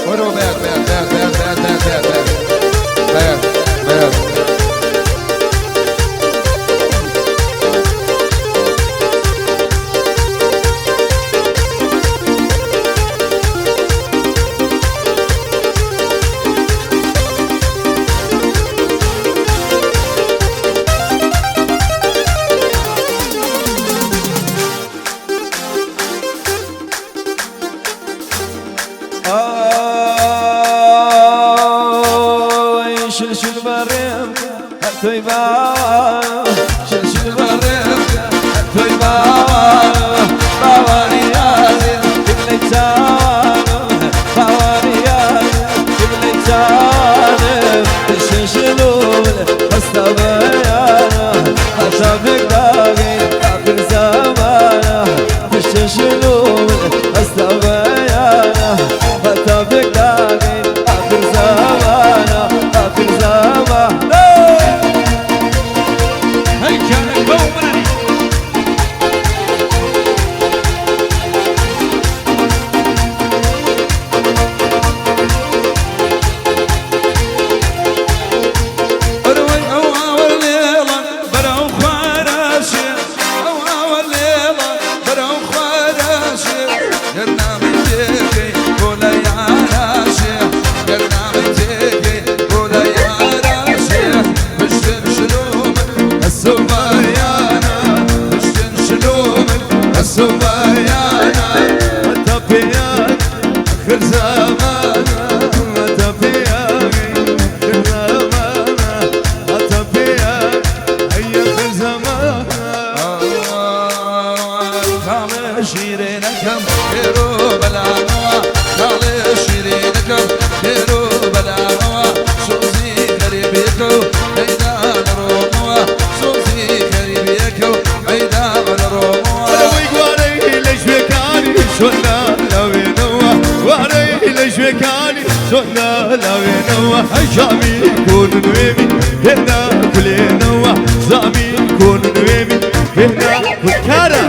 ورو بيت بيت بيت بيت بيت بيت بيت بيت شلشل بريمك الطيبة شلشل بريمك الطيبة باواني يالي كبلي تانو باواني يالي كبلي تانو شلشلو استبيانا أشافك داقي آخر زمانا شلشلو استبيانا أشافك داقي آخر زمانا آخر زمان هاي كانت بوماني أروي أول ليلة برو خواراشي أول ليلة برو خواراشي يرنا من جيكي ولا يعراشي يرنا من جيكي السبيانا متبيان آخر زمانا متبيان آخر زمانا متبيان هيا آخر زمانا خالي شيرينكم ديرو بلا نوا خالي شيرينكم ديرو بلا نوا سوزي غريبيكو ميدان روموا سوزي غريبيكو ميدان روموا شونا لوي نوا واري ليش بكاني شونا لوي نوا شامي كون نويمي هنا كل نوا زامي كون نويمي هنا كل كارا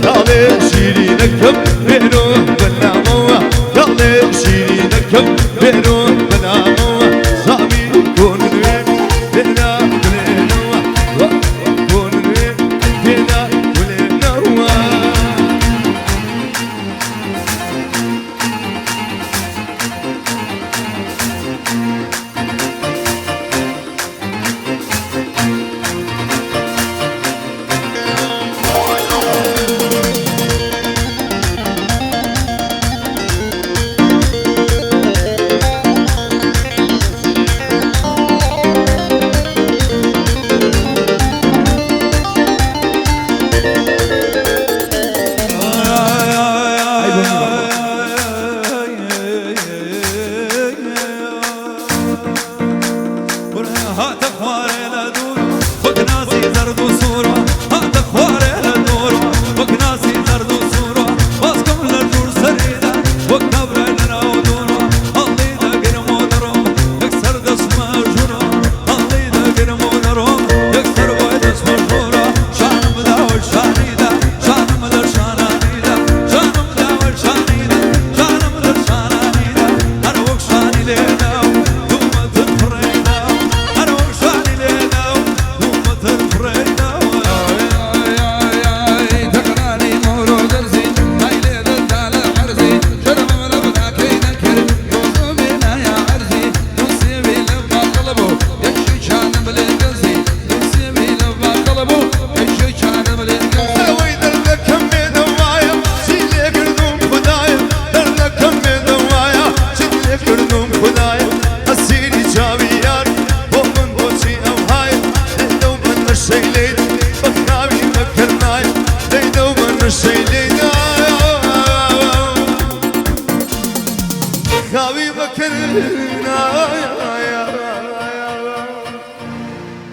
قال شيري نكم بينو بنا موا قال شيري نكم بينو بنا موا زامي كون نويمي هنا كل نوا كون نويمي هنا كل نوا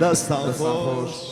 دستان خوش